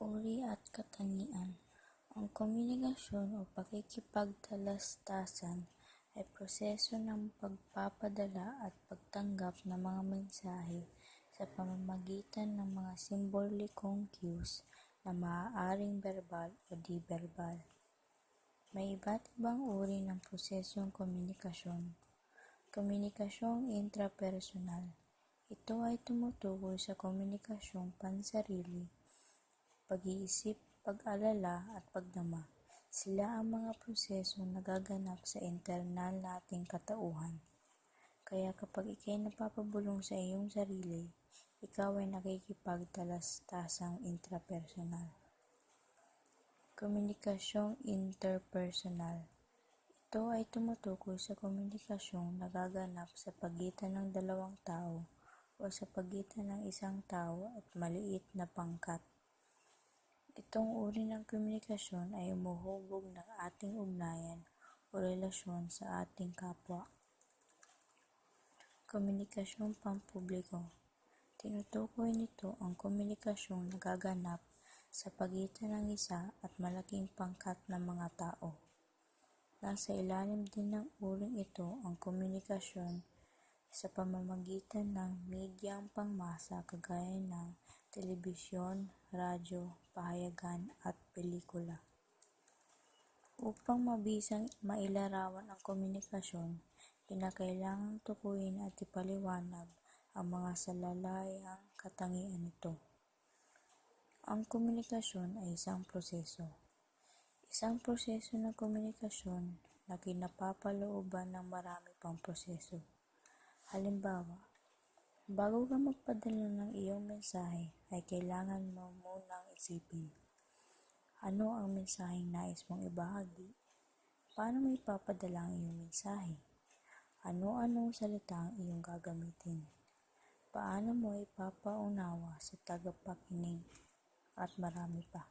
Uri at katangian. Ang komunikasyon o pakikipagtalastasan ay proseso ng pagpapadala at pagtanggap ng mga mensahe sa pamamagitan ng mga simbolikong cues na maaaring verbal o di-verbal. May iba't ibang uri ng prosesong komunikasyon. Komunikasyong intrapersonal. Ito ay tumutukoy sa komunikasyong pansarili, pag-iisip, pag-alala at pagdama. Sila ang mga prosesong nagaganap sa internal nating katauhan. Kaya kapag ikay napapabulong sa iyong sarili, ikaw ay nakikipagtalastasang intrapersonal. Komunikasyong interpersonal. Ito ay tumutukoy sa komunikasyong nagaganap sa pagitan ng dalawang tao o sa pagitan ng isang tao at maliit na pangkat. Itong uri ng komunikasyon ay humuhubog ng ating ugnayan o relasyon sa ating kapwa. Komunikasyong pampubliko. Tinutukoy nito ang komunikasyong nagaganap sa pagitan ng isa at malaking pangkat ng mga tao. Nasa ilalim din ng uring ito ang komunikasyon sa pamamagitan ng medyang pangmasa kagaya ng telebisyon, radyo, pahayagan at pelikula. Upang mabisang mailarawan ang komunikasyon, kinakailangang tukuyin at ipaliwanag ang mga salalayang katangian nito. Ang komunikasyon ay isang proseso. Isang proseso ng komunikasyon na kinapapalooban ng marami pang proseso. Halimbawa, bago ka magpadala ng iyong mensahe ay kailangan mo munang isipin. Ano ang mensaheng nais mong ibahagi? Paano mo ipapadala ang iyong mensahe? Ano-anong salita ang iyong gagamitin? Paano mo ipapaunawa sa tagapakinig? At marami pa.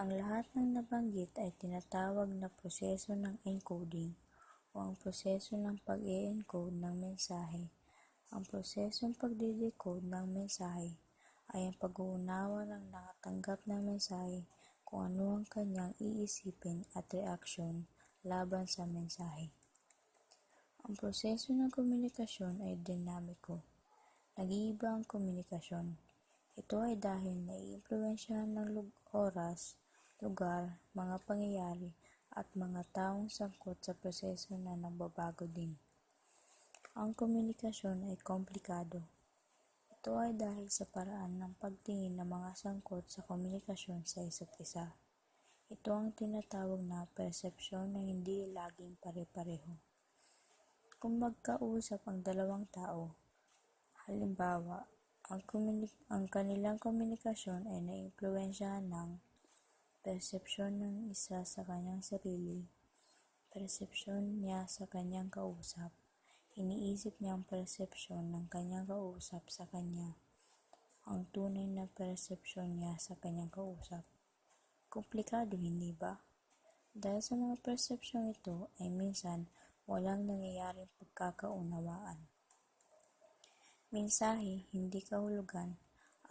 Ang lahat ng nabanggit ay tinatawag na proseso ng encoding o ang proseso ng pag-e-encode ng mensahe. Ang prosesong pagde-decode ng mensahe ay ang pag-uunawa ng nakatanggap ng mensahe kung ano ang kanyang iisipin at reaksyon laban sa mensahe. Ang proseso ng komunikasyon ay dinamiko. Nag-iiba ang komunikasyon. Ito ay dahil naiimpluwensyahan ng oras, lugar, mga pangyayari at mga taong sangkot sa proseso na nagbabago din. Ang komunikasyon ay komplikado. Ito ay dahil sa paraan ng pagtingin ng mga sangkot sa komunikasyon sa isa't isa. Ito ang tinatawag na persepsyon na hindi laging pare-pareho. Kung magkausap ang dalawang tao, halimbawa, ang kanilang komunikasyon ay naiimpluwensyahan ng persepsyon ng isa sa kanyang sarili, persepsyon niya sa kanyang kausap, iniisip niya ang persepsyon ng kanyang kausap sa kanya, ang tunay na persepsyon niya sa kanyang kausap. Komplikado, hindi ba? Dahil sa mga persepsyong ito ay minsan walang nangyayaring pagkakaunawaan. Mensahe, hindi kahulugan,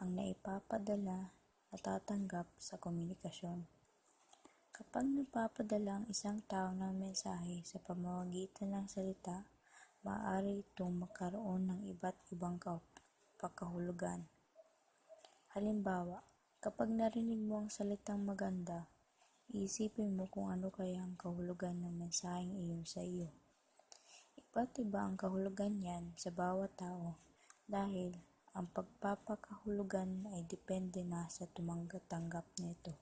ang naipapadala, natatanggap sa komunikasyon. Kapag napapadala ang isang tao ng mensahe sa pamamagitan ng salita, maaari itong magkaroon ng iba't ibang pagkahulugan. Halimbawa, kapag narinig mo ang salitang maganda, iisipin mo kung ano kaya ang kahulugan ng mensaheng iyon sa iyo. Iba't iba ang kahulugan niyan sa bawat tao dahil ang pagpapakahulugan ay depende na sa tumanggap nito.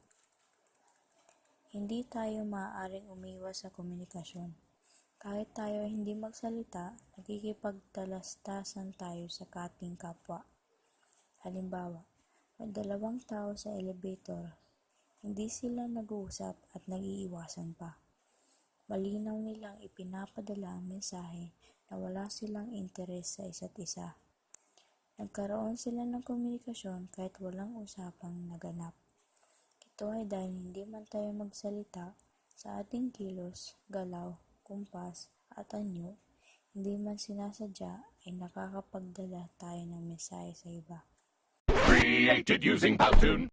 Hindi tayo maaaring umiwas sa komunikasyon. Kahit tayo ay hindi magsalita, nakikipagtalastasan tayo sa ating kapwa. Halimbawa, may dalawang tao sa elevator. Hindi sila nag-uusap at nag-iiwasan pa. Malinaw nilang ipinapadala ang mensahe na wala silang interes sa isa't isa. Nagkaroon sila ng komunikasyon kahit walang usapang naganap. Ito ay dahil hindi man tayo magsalita, sa ating kilos, galaw, kumpas at anyo, hindi man sinasadya ay nakakapagdala tayo ng mensahe sa iba. created using Powtoon.